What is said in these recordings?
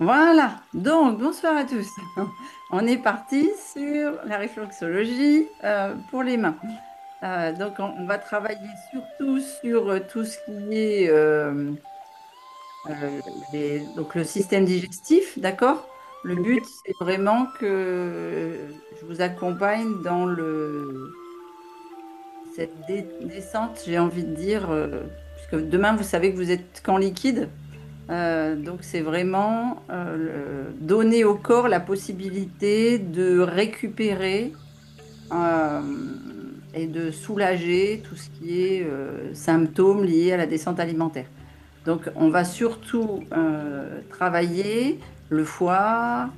Voilà, donc bonsoir à tous. On est parti sur la réflexologie pour les mains. Donc on va travailler surtout sur tout ce qui est donc le système digestif, d'accord? Le but, c'est vraiment que je vous accompagne dans cette descente, j'ai envie de dire, puisque demain, vous savez que vous êtes qu'en liquide. Donc c'est vraiment donner au corps la possibilité de récupérer euh, et de soulager tout ce qui est symptômes liés à la descente alimentaire. Donc on va surtout travailler le foie,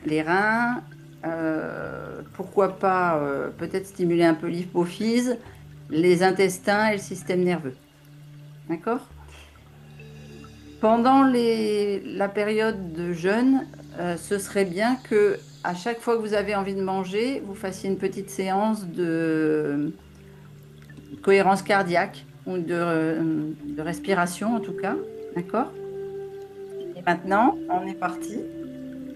les reins, pourquoi pas peut-être stimuler un peu l'hypophyse, les intestins et le système nerveux. D'accord? Pendant la période de jeûne, ce serait bien que à chaque fois que vous avez envie de manger, vous fassiez une petite séance de cohérence cardiaque ou de respiration en tout cas. D'accord? Et maintenant, on est parti.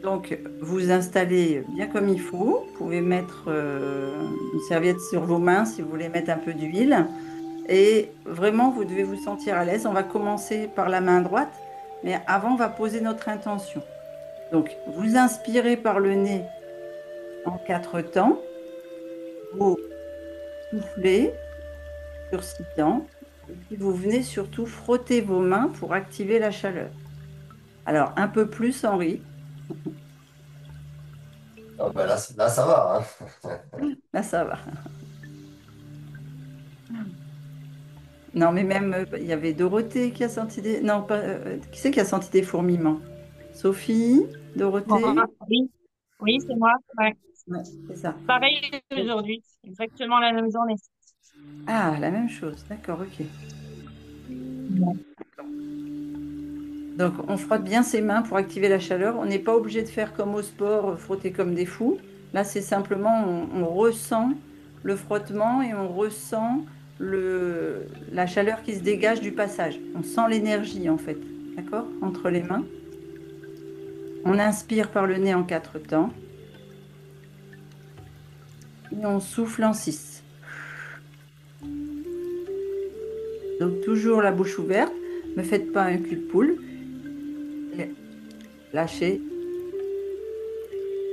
Donc, vous installez bien comme il faut. Vous pouvez mettre une serviette sur vos mains si vous voulez mettre un peu d'huile. Et vraiment, vous devez vous sentir à l'aise. On va commencer par la main droite, mais avant, on va poser notre intention. Donc, vous inspirez par le nez en quatre temps, vous soufflez sur six temps, et puis vous venez surtout frotter vos mains pour activer la chaleur. Alors, un peu plus, Henri. Ah bah là, là, ça va, hein. Là, ça va. Non, mais même, il y avait Dorothée qui a senti des... Non, pas... qui c'est qui a senti des fourmillements? Sophie, Moi, Dorothée? oui, oui, c'est moi. Ouais. Ouais, c'est ça. Pareil aujourd'hui, exactement la même journée. Ah, la même chose. D'accord, ok. Ouais. Donc, on frotte bien ses mains pour activer la chaleur. On n'est pas obligé de faire comme au sport, frotter comme des fous. Là, c'est simplement, on ressent le frottement et on ressent la chaleur qui se dégage du passage. On sent l'énergie, en fait, d'accord, entre les mains. On inspire par le nez en quatre temps et on souffle en six. Donc, toujours la bouche ouverte. Ne faites pas un cul de poule. Et lâchez.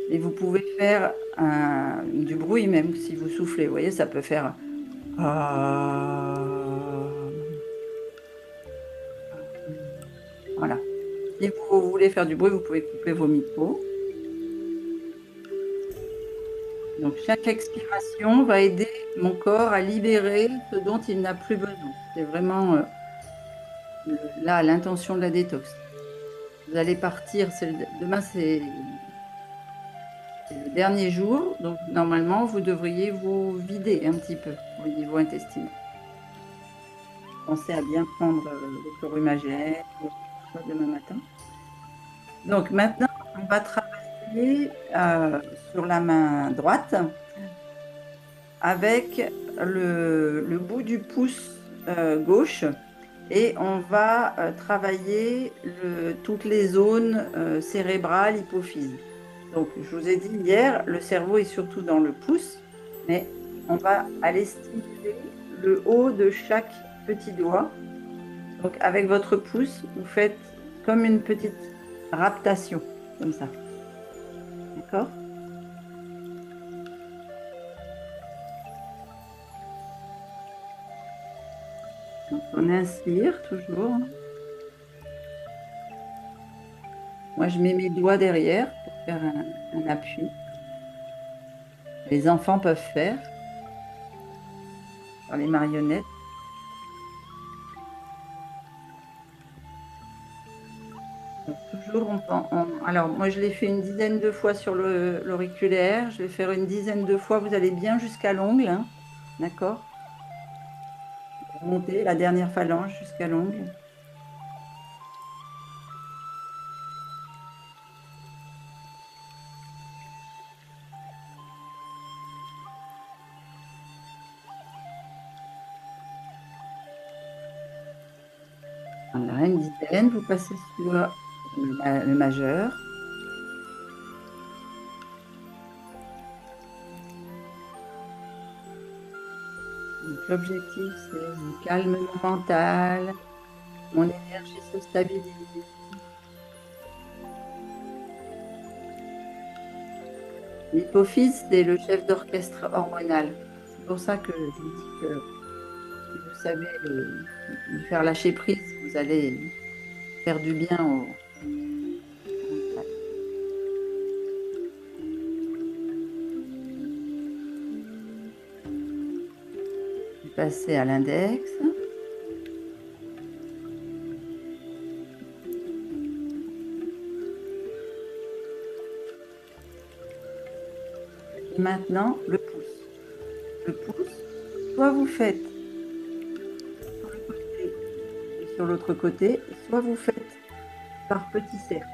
Et vous pouvez faire du bruit même si vous soufflez. Vous voyez, ça peut faire ah. Voilà. Si vous voulez faire du bruit, vous pouvez couper vos micros. Donc, chaque expiration va aider mon corps à libérer ce dont il n'a plus besoin. C'est vraiment là l'intention de la détox. Vous allez partir, demain c'est le dernier jour, donc normalement vous devriez vous vider un petit peu au niveau intestinal. Pensez à bien prendre le chloromagène demain matin. Donc maintenant, on va travailler sur la main droite avec le bout du pouce gauche et on va travailler toutes les zones cérébrales, hypophyse. Donc, je vous ai dit hier, le cerveau est surtout dans le pouce, mais on va aller stimuler le haut de chaque petit doigt. Donc, avec votre pouce, vous faites comme une petite raptation, comme ça. D'accord? Donc, on inspire toujours. Moi, je mets mes doigts derrière pour faire un appui. Les enfants peuvent faire sur les marionnettes. Donc, toujours, alors, moi, je l'ai fait une dizaine de fois sur l'auriculaire. Je vais faire une dizaine de fois. Vous allez bien jusqu'à l'ongle, hein. D'accord? Vous montez la dernière phalange jusqu'à l'ongle. Voilà, une dizaine. Vous passez sur le majeur. Donc, l'objectif, c'est je calme mon mental, mon énergie se stabilise. L'hypophyse, c'est le chef d'orchestre hormonal. C'est pour ça que je vous dis que si vous savez lui faire lâcher prise, vous allez faire du bien au mental. Je vais passer à l'index. Et maintenant, le pouce. Le pouce, soit vous faites sur le côté et sur l'autre côté, soit vous faites par petits cercles.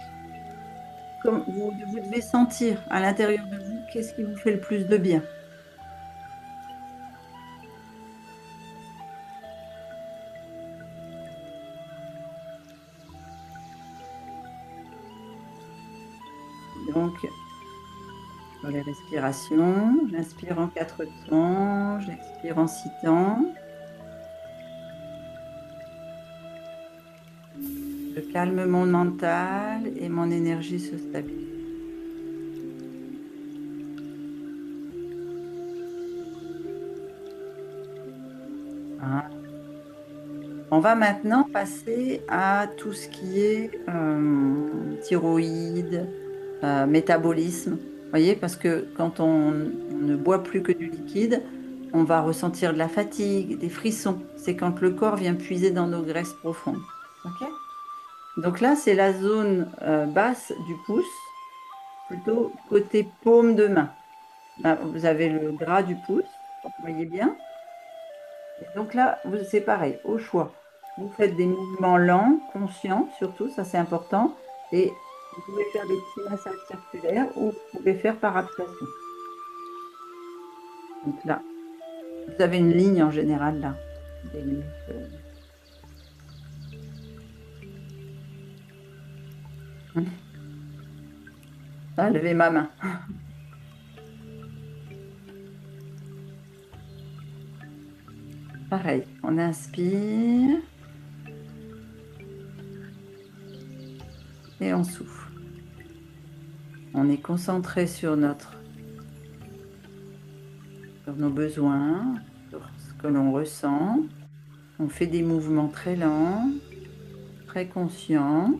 Comme vous devez sentir à l'intérieur de vous qu'est-ce qui vous fait le plus de bien. Donc, sur les respirations, j'inspire en 4 temps, j'expire en 6 temps. Je calme mon mental et mon énergie se stabilise. Voilà. On va maintenant passer à tout ce qui est thyroïde, métabolisme. Vous voyez, parce que quand on ne boit plus que du liquide, on va ressentir de la fatigue, des frissons. C'est quand le corps vient puiser dans nos graisses profondes. Ok. Donc là, c'est la zone basse du pouce, plutôt côté paume de main. Là, vous avez le gras du pouce, vous voyez bien. Et donc là, c'est pareil, au choix. Vous faites des mouvements lents, conscients surtout, ça c'est important. Et vous pouvez faire des petits massages circulaires ou vous pouvez faire par abstraction. Donc là, vous avez une ligne en général là. Des limites, Ah, levez ma main. Pareil, on inspire et on souffle. On est concentré sur nos besoins, sur ce que l'on ressent. On fait des mouvements très lents, très conscients.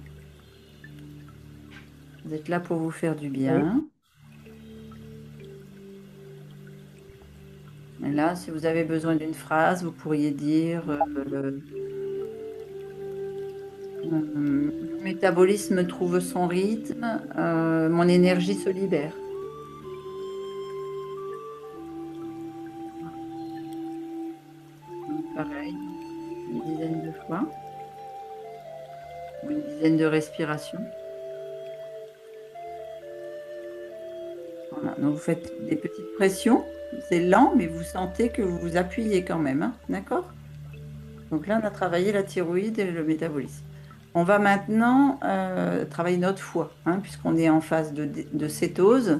Vous êtes là pour vous faire du bien. Et là, si vous avez besoin d'une phrase, vous pourriez dire le métabolisme trouve son rythme, mon énergie se libère. Pareil, une dizaine de fois, ou une dizaine de respirations. Voilà, donc vous faites des petites pressions, c'est lent, mais vous sentez que vous vous appuyez quand même, hein, d'accord? Donc là, on a travaillé la thyroïde et le métabolisme. On va maintenant travailler notre foie, hein, puisqu'on est en phase de cétose.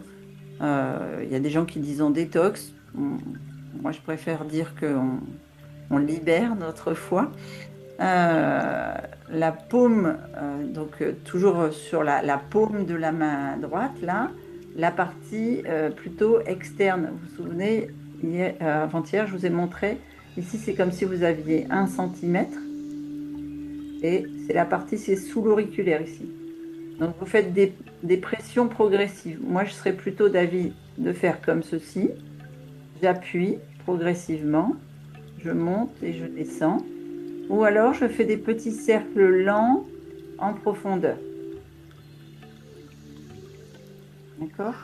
Il y a des gens qui disent on détox. Moi, je préfère dire qu'on libère notre foie. La paume, toujours sur la paume de la main droite, là, la partie plutôt externe. Vous vous souvenez, avant-hier, je vous ai montré, ici c'est comme si vous aviez 1 centimètre et c'est la partie, c'est sous l'auriculaire ici. Donc vous faites des pressions progressives. Moi, je serais plutôt d'avis de faire comme ceci. J'appuie progressivement, je monte et je descends. Ou alors, je fais des petits cercles lents en profondeur. D'accord?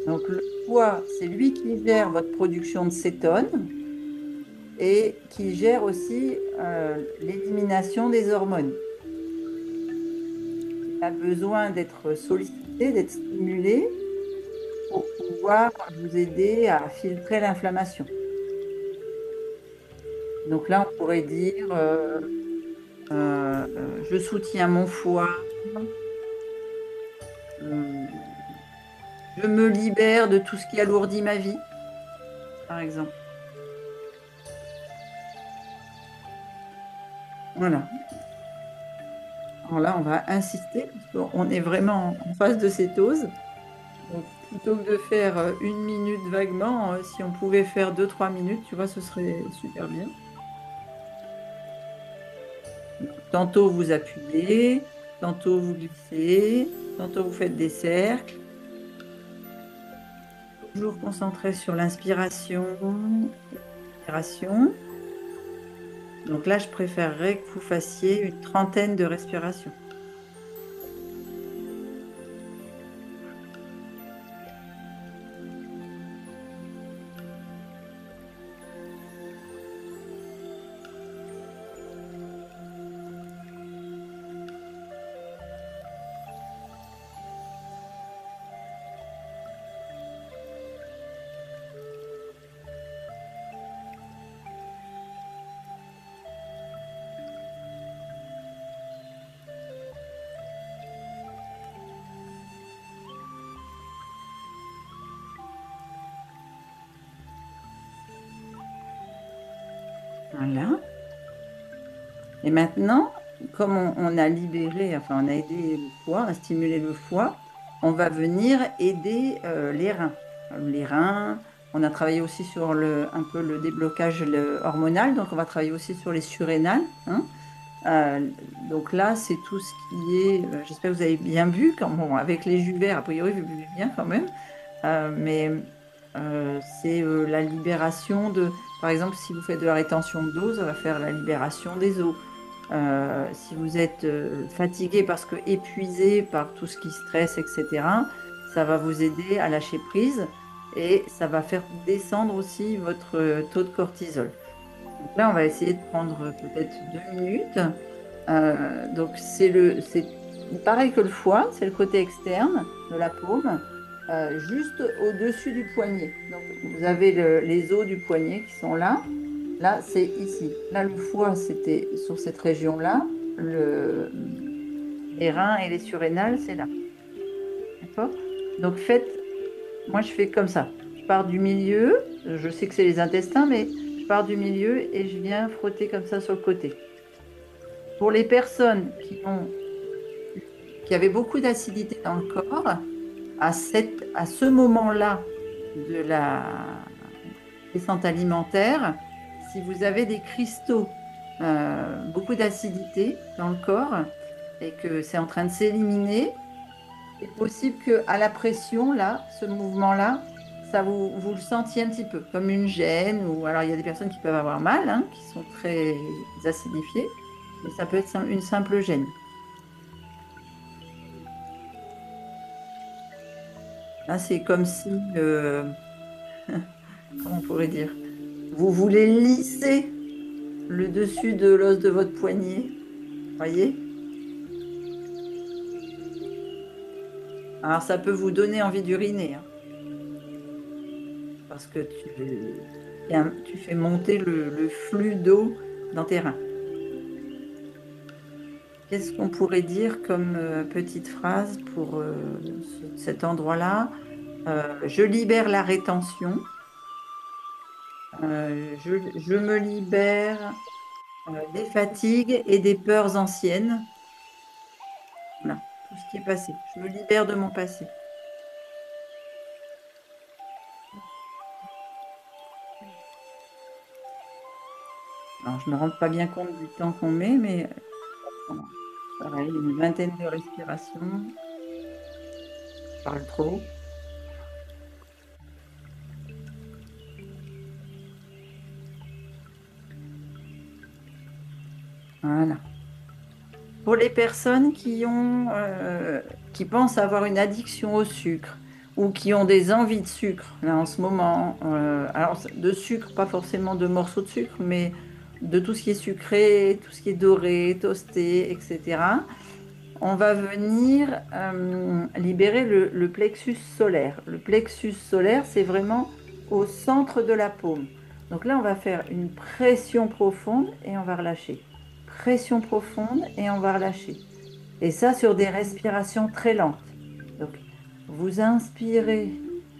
Donc, le foie, c'est lui qui gère votre production de cétone et qui gère aussi l'élimination des hormones. Il a besoin d'être sollicité, d'être stimulé pour pouvoir vous aider à filtrer l'inflammation. Donc là, on pourrait dire je soutiens mon foie, euh, je me libère de tout ce qui alourdit ma vie, par exemple. Voilà. Alors là, on va insister parce qu'on est vraiment en phase de cétose. Donc, plutôt que de faire 1 minute vaguement, si on pouvait faire 2, 3 minutes, tu vois, ce serait super bien. Tantôt vous appuyez, tantôt vous glissez, tantôt vous faites des cercles. Toujours concentré sur l'inspiration, l'expiration. Donc là, je préférerais que vous fassiez une trentaine de respirations. Voilà. Et maintenant, comme on a libéré, enfin on a aidé le foie, on a stimulé le foie, on va venir aider les reins. Les reins, on a travaillé aussi sur un peu le déblocage hormonal, donc on va travailler aussi sur les surrénales, hein. Euh, donc là, c'est tout ce qui est, j'espère que vous avez bien bu, bon, avec les jus verts, a priori, vous buvez bien quand même. Mais c'est la libération par exemple, si vous faites de la rétention d'eau, ça va faire la libération des eaux. Si vous êtes fatigué parce que épuisé par tout ce qui stresse, etc., ça va vous aider à lâcher prise et ça va faire descendre aussi votre taux de cortisol. Donc là, on va essayer de prendre peut-être 2 minutes. Donc c'est pareil que le foie, c'est le côté externe de la paume, juste au-dessus du poignet. Donc vous avez les os du poignet qui sont là. Là, c'est ici. Là, le foie, c'était sur cette région-là. Les reins et les surrénales, c'est là. D'accord? Donc moi je fais comme ça. Je pars du milieu. Je sais que c'est les intestins, mais je pars du milieu et je viens frotter comme ça sur le côté. Pour les personnes qui avaient beaucoup d'acidité dans le corps, à ce moment-là de la descente alimentaire, si vous avez des cristaux, beaucoup d'acidité dans le corps et que c'est en train de s'éliminer, c'est possible qu'à la pression, là, ce mouvement-là, ça vous le sentiez un petit peu, comme une gêne, ou alors il y a des personnes qui peuvent avoir mal, hein, qui sont très acidifiées, mais ça peut être une simple gêne. Là, c'est comme si, comment on pourrait dire, vous voulez lisser le dessus de l'os de votre poignet, voyez? Alors, ça peut vous donner envie d'uriner, hein, parce que tu fais monter le flux d'eau dans tes reins. Qu'est-ce qu'on pourrait dire comme petite phrase pour cet endroit-là? Je libère la rétention. Je me libère des fatigues et des peurs anciennes. Voilà, tout ce qui est passé. Je me libère de mon passé. Alors, je ne me rends pas bien compte du temps qu'on met, mais pareil, une vingtaine de respirations. Je parle trop. Voilà. Pour les personnes qui pensent avoir une addiction au sucre ou qui ont des envies de sucre, là en ce moment, alors de sucre, pas forcément de morceaux de sucre, mais de tout ce qui est sucré, tout ce qui est doré, toasté, etc., on va venir libérer le plexus solaire. Le plexus solaire, c'est vraiment au centre de la paume. Donc là, on va faire une pression profonde et on va relâcher. Pression profonde et on va relâcher. Et ça sur des respirations très lentes. Donc, vous inspirez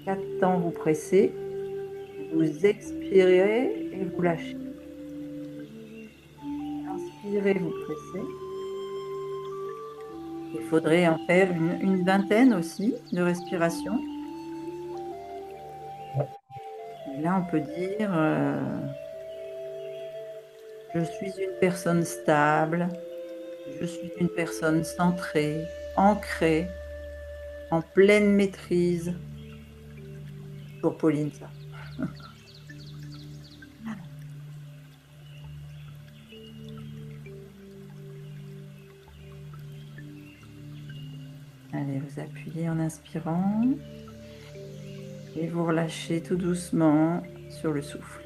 4 temps, vous pressez. Vous expirez et vous lâchez. Inspirez, vous pressez. Il faudrait en faire une vingtaine aussi de respirations. Et là, on peut dire, je suis une personne stable, je suis une personne centrée, ancrée, en pleine maîtrise. Pour Pauline, ça. Allez, vous appuyez en inspirant et vous relâchez tout doucement sur le souffle.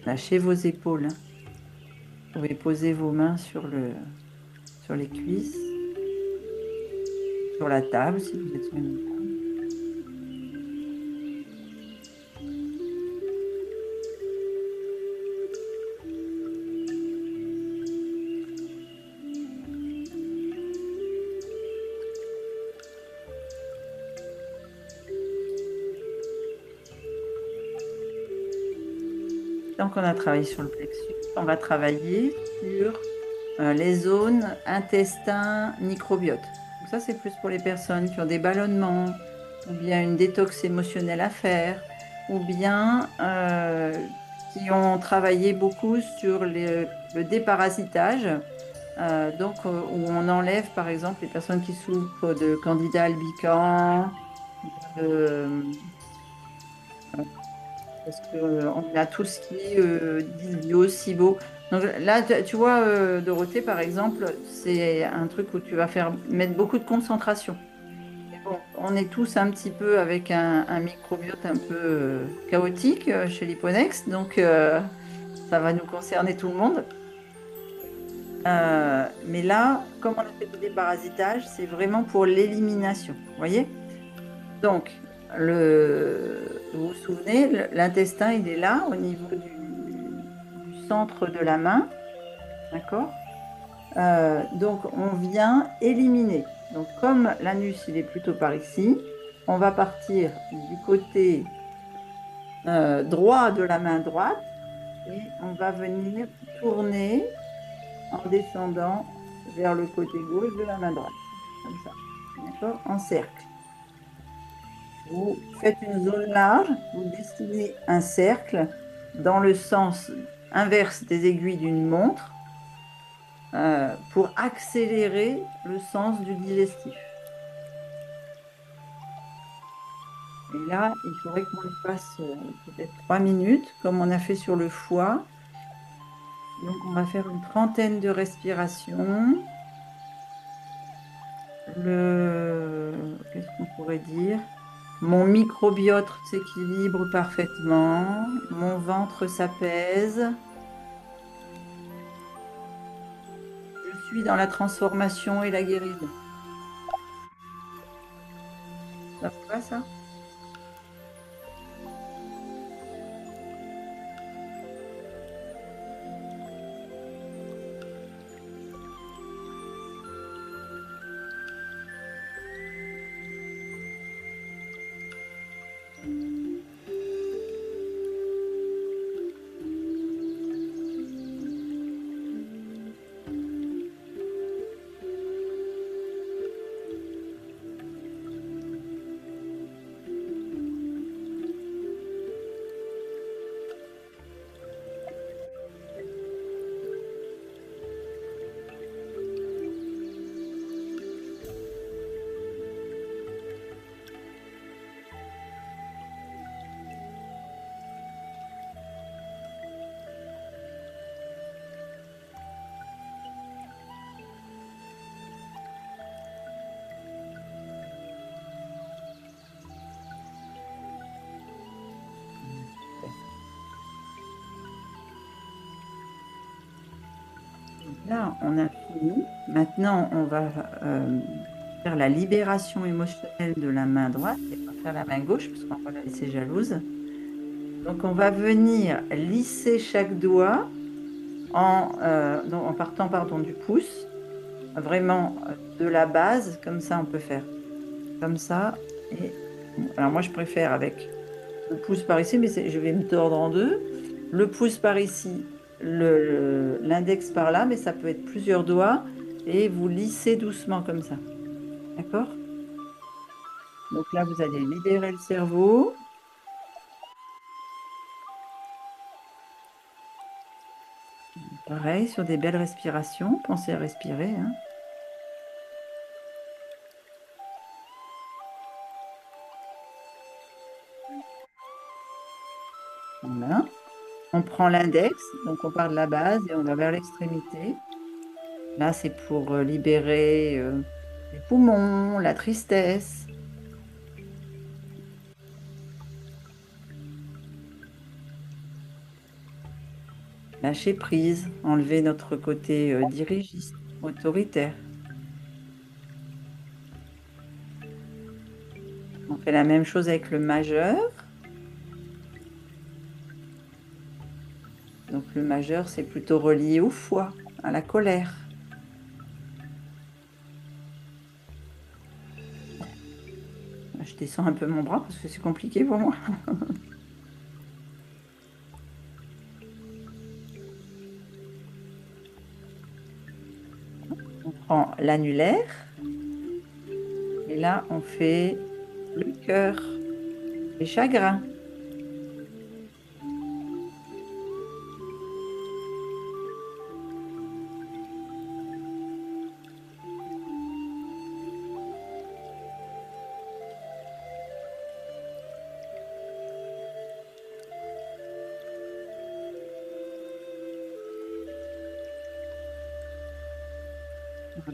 Lâchez vos épaules. Vous pouvez poser vos mains sur les cuisses, sur la table si vous êtes sur une table. Donc, on a travaillé sur le plexus. On va travailler sur les zones intestin microbiote. Donc ça, c'est plus pour les personnes qui ont des ballonnements, ou bien une détox émotionnelle à faire, ou bien qui ont travaillé beaucoup sur le déparasitage. Où on enlève, par exemple, les personnes qui souffrent de candida albicans, parce qu'on a tout ce qui est dysbio, SIBO. Donc là, tu vois, Dorothée, par exemple, c'est un truc où tu vas mettre beaucoup de concentration. Mais bon, on est tous un petit peu avec un microbiote un peu chaotique chez l'Hipponex, donc ça va nous concerner tout le monde. Mais là, comme on a fait du déparasitage, c'est vraiment pour l'élimination. Vous voyez? Donc, vous vous souvenez, l'intestin, il est là, au niveau du centre de la main. D'accord? Donc, on vient éliminer. Donc, comme l'anus, il est plutôt par ici, on va partir du côté droit de la main droite et on va venir tourner en descendant vers le côté gauche de la main droite. Comme ça. D'accord? En cercle. Vous faites une zone large, vous dessinez un cercle dans le sens inverse des aiguilles d'une montre pour accélérer le sens du digestif. Et là, il faudrait qu'on le fasse peut-être 3 minutes, comme on a fait sur le foie. Donc, on va faire une trentaine de respirations. Qu'est-ce qu'on pourrait dire? Mon microbiote s'équilibre parfaitement. Mon ventre s'apaise. Je suis dans la transformation et la guérison. Ça vous va, ça? Là, on a fini. Maintenant, on va faire la libération émotionnelle de la main droite et on va faire la main gauche parce qu'on va la laisser jalouse. Donc, on va venir lisser chaque doigt en partant pardon, du pouce, vraiment de la base. Comme ça, on peut faire comme ça. Et, alors, moi, je préfère avec le pouce par ici, mais je vais me tordre en deux. Le pouce par ici, l'index par là, mais ça peut être plusieurs doigts. Et vous lissez doucement comme ça. D'accord? Donc là, vous allez libérer le cerveau. Pareil, sur des belles respirations. Pensez à respirer, hein. Voilà. On prend l'index, donc on part de la base et on va vers l'extrémité. Là, c'est pour libérer les poumons, la tristesse. Lâcher prise, enlever notre côté dirigiste, autoritaire. On fait la même chose avec le majeur. Donc le majeur, c'est plutôt relié au foie, à la colère. Je descends un peu mon bras parce que c'est compliqué pour moi. On prend l'annulaire. Et là, on fait le cœur, les chagrins.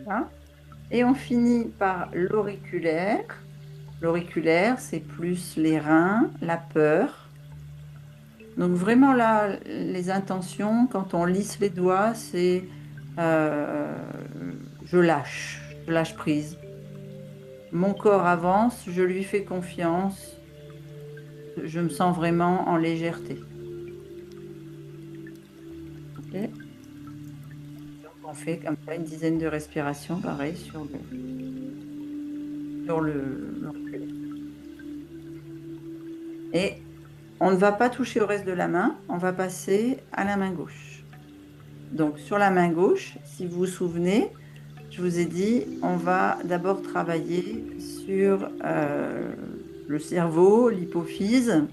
Voilà. Et on finit par l'auriculaire. L'auriculaire, c'est plus les reins, la peur. Donc vraiment là, les intentions, quand on lisse les doigts, c'est euh, je lâche prise. Mon corps avance, je lui fais confiance, je me sens vraiment en légèreté. Ok. Donc on fait comme ça une dizaine de respirations, pareil, sur l'auriculaire. Et on ne va pas toucher au reste de la main, on va passer à la main gauche. Donc sur la main gauche, si vous vous souvenez, je vous ai dit, on va d'abord travailler sur le cerveau, l'hypophyse,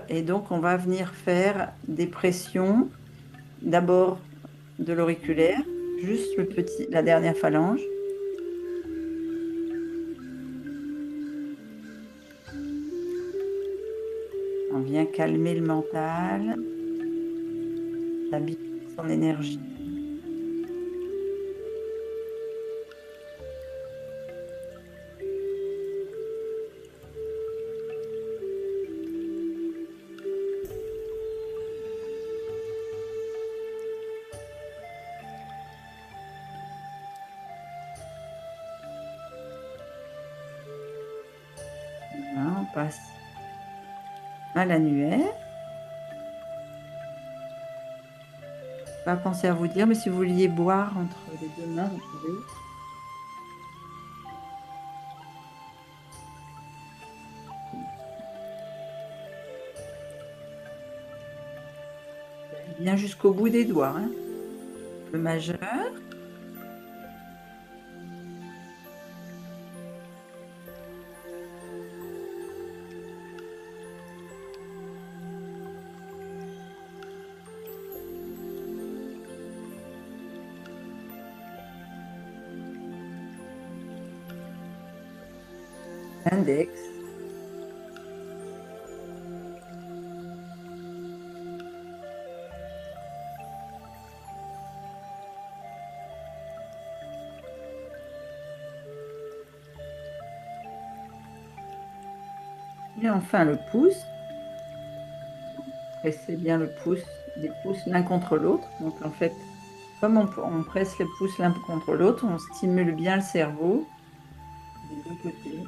et donc on va venir faire des pressions, d'abord de l'auriculaire, juste la dernière phalange. On vient calmer le mental, stabiliser son énergie. Voilà, on passe à l'annulaire. Pas penser à vous dire, mais si vous vouliez boire entre les deux mains, vous pouvez. Bien jusqu'au bout des doigts, hein. Le majeur. L'index. Et enfin le pouce. Pressez bien le pouce, les pouces l'un contre l'autre. Donc en fait, Comme on presse les pouces l'un contre l'autre, on stimule bien le cerveau des deux côtés.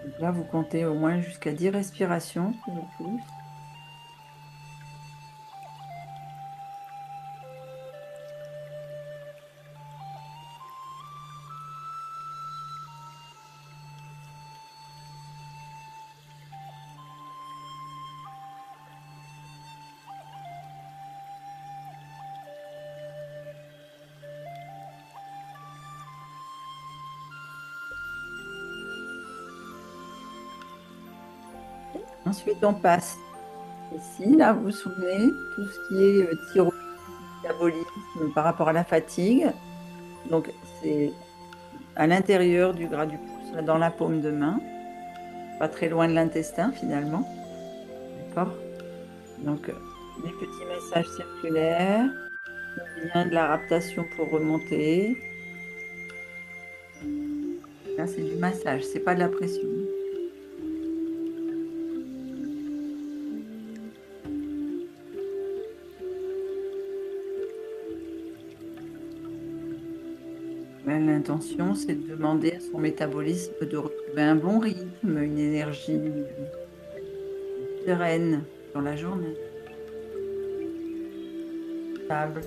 Donc là, vous comptez au moins jusqu'à 10 respirations pour le pouce. Ensuite, on passe ici, là, vous vous souvenez, tout ce qui est thyroïde, métabolisme par rapport à la fatigue. Donc, c'est à l'intérieur du gras du pouce, là, dans la paume de main, pas très loin de l'intestin finalement. D'accord? Donc, des petits massages circulaires, on vient de la raptation pour remonter. Là, c'est du massage, c'est pas de la pression. Ben, l'intention, c'est de demander à son métabolisme de retrouver un bon rythme, une énergie sereine dans la journée, stable.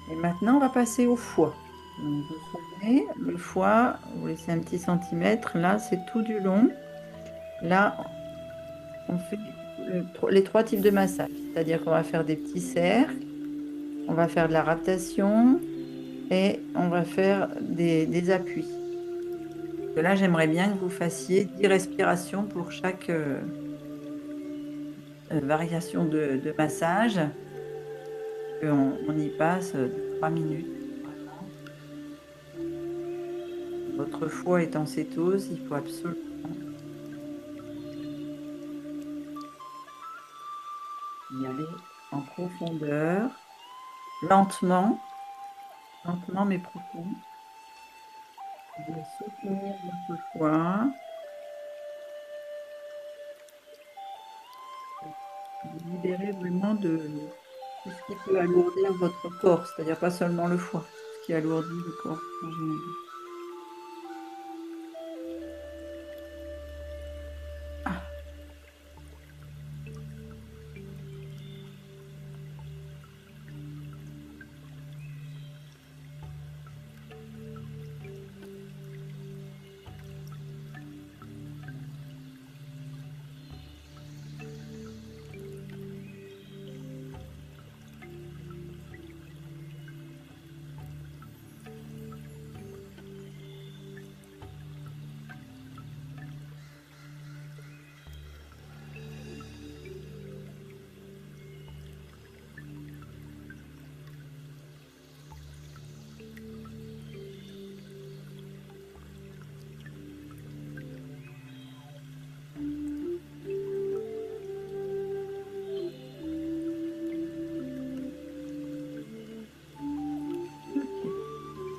Et maintenant, on va passer au foie. Donc, vous vous souvenez, le foie, vous laissez un petit centimètre. Là, c'est tout du long. Là, on fait les trois types de massage. C'est-à-dire qu'on va faire des petits cercles, on va faire de la raptation et on va faire des appuis. Donc là, j'aimerais bien que vous fassiez 10 respirations pour chaque variation de massage. On y passe 3 minutes. Votre foie est en cétose, il faut absolument y aller en profondeur, lentement, lentement mais profond. Vous allez soutenir votre foie, vous libérer vraiment de tout ce qui peut alourdir votre corps, c'est-à-dire pas seulement le foie, tout ce qui alourdit le corps en général. Ah,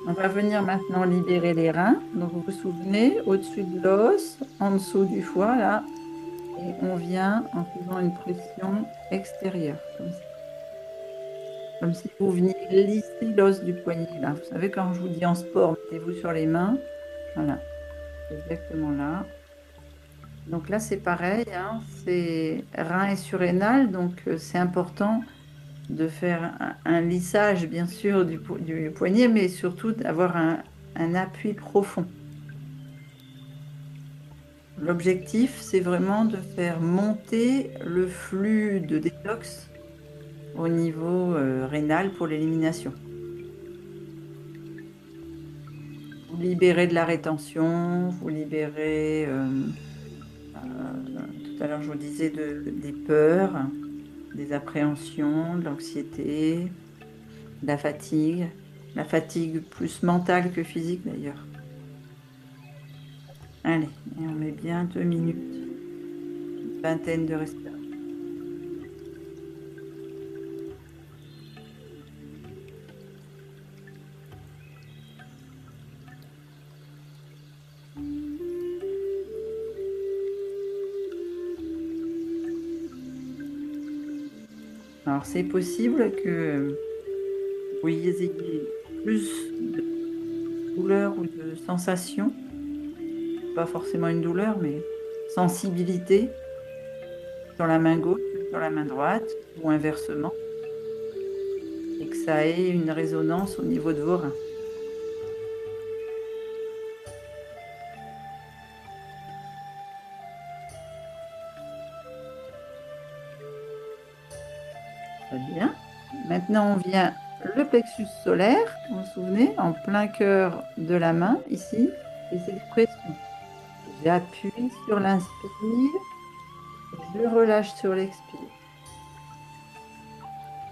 on va venir maintenant libérer les reins. Donc vous vous souvenez, au-dessus de l'os, en dessous du foie, là, et on vient en faisant une pression extérieure, comme ça. Comme si vous veniez lisser l'os du poignet, là. Vous savez, quand je vous dis en sport, mettez-vous sur les mains. Voilà, exactement là. Donc là, c'est pareil, hein, c'est rein et surrénal, donc c'est important de faire un lissage, bien sûr, du poignet, mais surtout d'avoir un appui profond. L'objectif, c'est vraiment de faire monter le flux de détox au niveau rénal pour l'élimination. Vous libérez de la rétention, vous libérez, tout à l'heure je vous disais, des peurs, des appréhensions, de l'anxiété, de la fatigue plus mentale que physique d'ailleurs. Allez, et on met bien 2 minutes, une vingtaine de respirations. Alors, c'est possible que vous ayez plus de douleur ou de sensation, pas forcément une douleur, mais sensibilité sur la main gauche que sur la main droite, ou inversement, et que ça ait une résonance au niveau de vos reins. Très bien. Maintenant, on vient le plexus solaire, vous vous souvenez, en plein cœur de la main, ici, et c'est l'expression. J'appuie sur l'inspire, je relâche sur l'expire.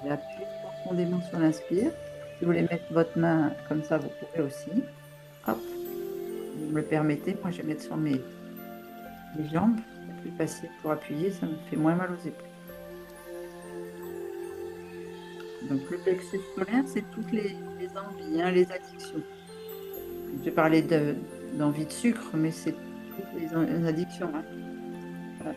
J'appuie profondément sur l'inspire. Si vous voulez mettre votre main comme ça, vous pouvez aussi. Hop, vous me le permettez, moi je vais mettre sur mes jambes, c'est plus facile pour appuyer, ça me fait moins mal aux épaules. Donc le plexus solaire, c'est toutes les envies, hein, les addictions. Je parlais d'envie de sucre, mais c'est toutes les addictions, hein. Voilà.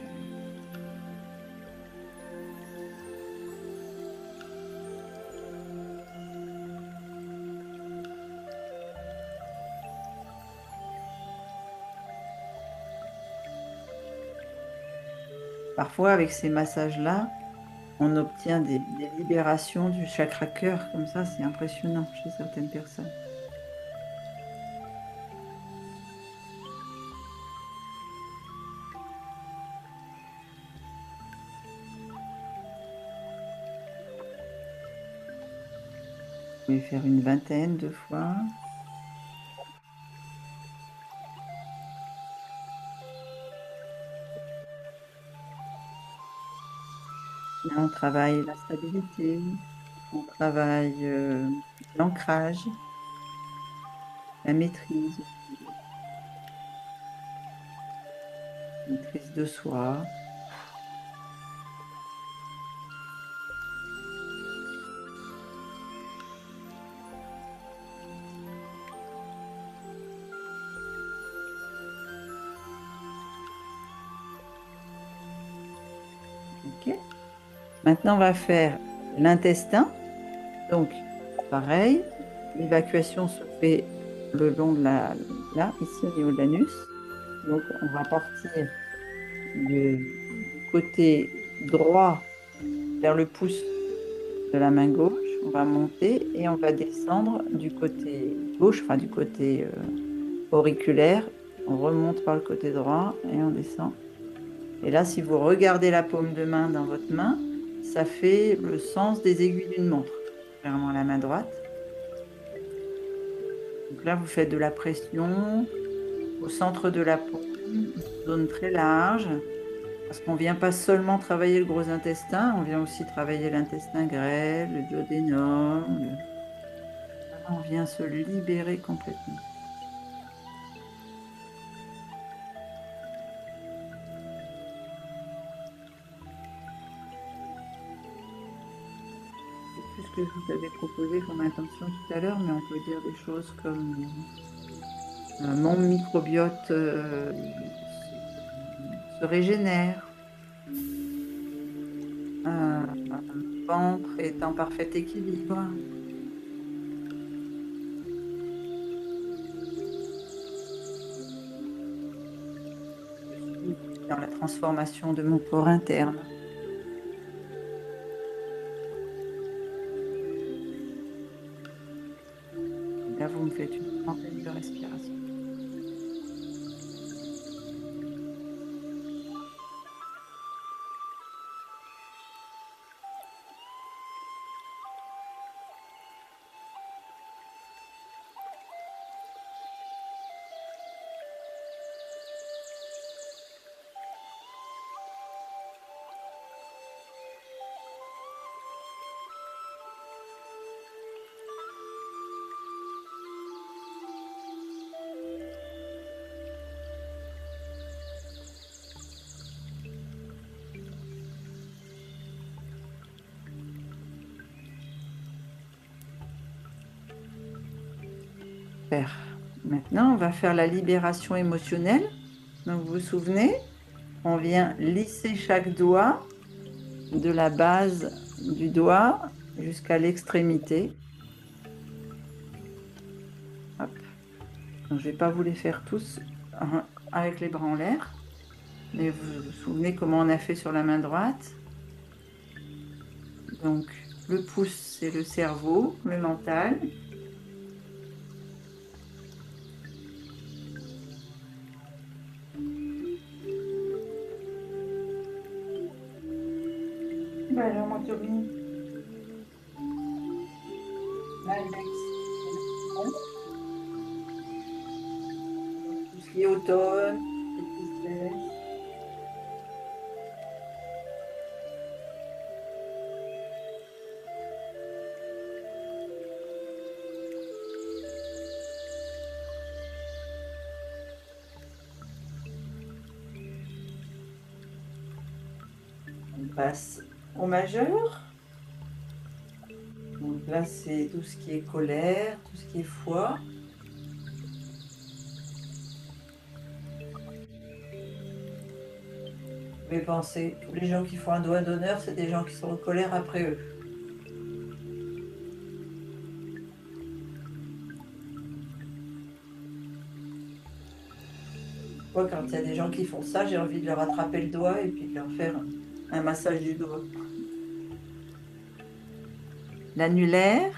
Parfois, avec ces massages-là, on obtient des libérations du chakra cœur, comme ça, c'est impressionnant chez certaines personnes. Vous pouvez faire une vingtaine de fois. Là, on travaille la stabilité, on travaille l'ancrage, la maîtrise de soi. Ok. Maintenant, on va faire l'intestin. Donc, pareil, l'évacuation se fait le long de là, ici au niveau de l'anus. Donc, on va partir du côté droit vers le pouce de la main gauche. On va monter et on va descendre du côté gauche, enfin du côté auriculaire. On remonte par le côté droit et on descend. Et là, si vous regardez la paume de main dans votre main, ça fait le sens des aiguilles d'une montre, clairement la main droite. Donc là, vous faites de la pression au centre de la paume, une zone très large, parce qu'on ne vient pas seulement travailler le gros intestin, on vient aussi travailler l'intestin grêle, le duodénum. On vient se libérer complètement. C'est plus ce que je vous avais proposé comme intention tout à l'heure, mais on peut dire des choses comme mon microbiote se régénère, mon ventre est en parfait équilibre. Je suis dans la transformation de mon corps interne. Là, vous me faites une trentaine de respirations. Super. Maintenant, on va faire la libération émotionnelle. Donc, vous vous souvenez, on vient lisser chaque doigt de la base du doigt jusqu'à l'extrémité. Hop. Donc, je ne vais pas vous les faire tous avec les bras en l'air, mais vous vous souvenez comment on a fait sur la main droite. Donc, le pouce, c'est le cerveau, le mental. Bah alors, mon Tommy, l'index, tout ce qui est automne, et tristesse. On passe au majeur. Donc là, c'est tout ce qui est colère, tout ce qui est foi. Vous pouvez penser, tous les gens qui font un doigt d'honneur, c'est des gens qui sont en colère après eux. Moi, quand il y a des gens qui font ça, j'ai envie de leur attraper le doigt et puis de leur faire un massage du doigt. L'annulaire.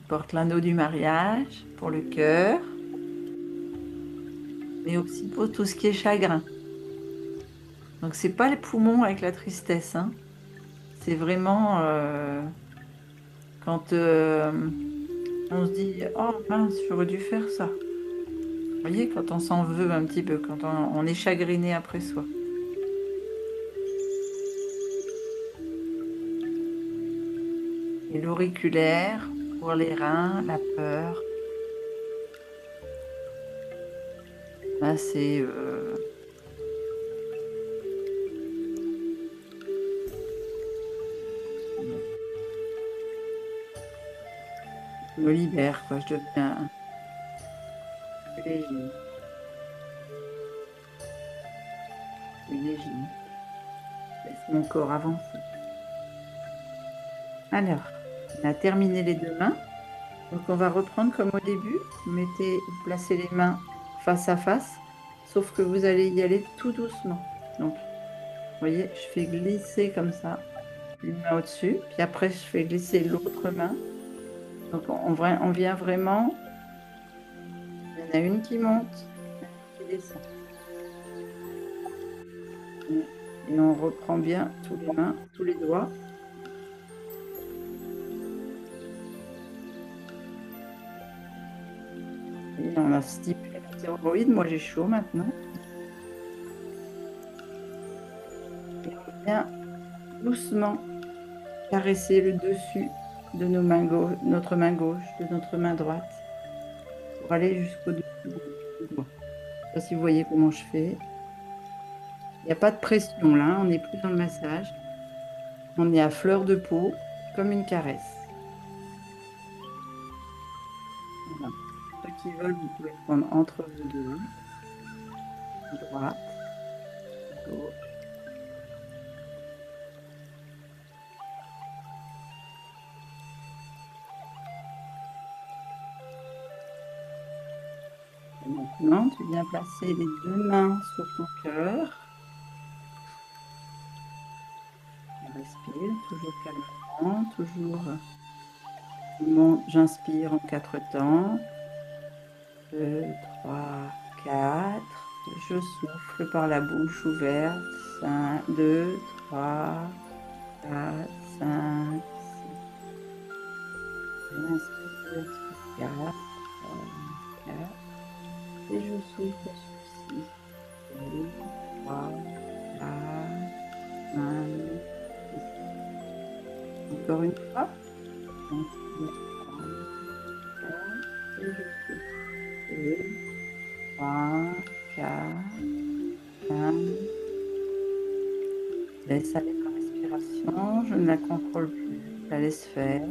Porte l'anneau du mariage pour le cœur, mais aussi pour tout ce qui est chagrin. Donc c'est pas les poumons avec la tristesse, hein. C'est vraiment quand on se dit oh mince, j'aurais dû faire ça. Vous voyez, quand on s'en veut un petit peu, quand on est chagriné après soi. Et l'auriculaire pour les reins, la peur. Là, c'est je me libère, quoi. Je deviens plus léger. Plus léger. Je laisse mon corps avancer. Alors, on a terminé les deux mains. Donc, on va reprendre comme au début. Vous placez les mains face à face, sauf que vous allez y aller tout doucement. Donc, vous voyez, je fais glisser comme ça, une main au-dessus, puis après, je fais glisser l'autre main. Donc, on vient vraiment. Il y en a une qui monte, une qui descend. Et on reprend bien tous les mains, tous les doigts. Et on a stipulé la thyroïde. Moi, j'ai chaud maintenant. Et on vient doucement caresser le dessus de nos mains notre main gauche, de notre main droite, pour aller jusqu'au dessus du doigt. Je ne sais pas si vous voyez comment je fais. Il n'y a pas de pression là, on n'est plus dans le massage. On est à fleur de peau, comme une caresse. Voilà. Ceux qui veulent, vous pouvez prendre entre vos deux, droite, gauche. Et maintenant, tu viens placer les deux mains sur ton cœur. Respire, toujours calmement, toujours. J'inspire en 4 temps. 2, 3, 4. Je souffle par la bouche ouverte. 5, 2, 3, 4, 5, 6. J'inspire, 4, 4. Et je souffle sur 6. 2, 3, 4, 5, 6. Encore une fois. J'inspire, 3, 4. Et je souffle. 2, 3, 4, 5. Laisse aller ma respiration, je ne la contrôle plus, je la laisse faire.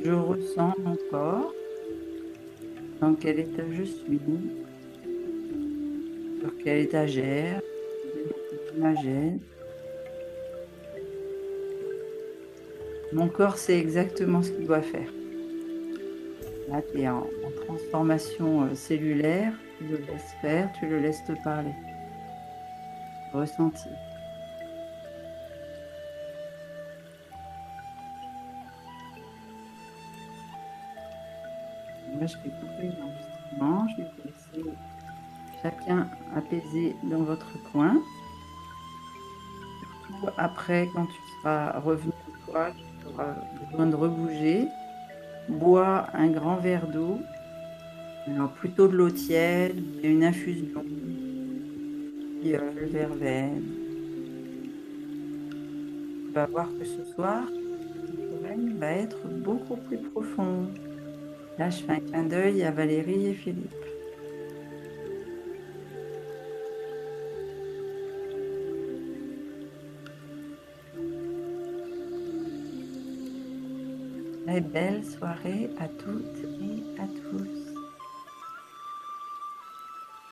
Je ressens mon corps, dans quel état je suis, sur quelle étagère, ma gêne. Mon corps sait exactement ce qu'il doit faire. Là, tu es en transformation cellulaire, tu le laisses faire, tu le laisses te parler. Ressentir. Là, je vais couper l'enregistrement, je vais vous laisser chacun apaisé dans votre coin. Surtout après, quand tu seras revenu à toi, tu auras besoin de rebouger. Bois un grand verre d'eau, alors plutôt de l'eau tiède, une infusion, verveine. Tu vas voir que ce soir, ton sommeil va être beaucoup plus profond. Là, je fais un clin d'œil à Valérie et Philippe. Et belle soirée à toutes et à tous.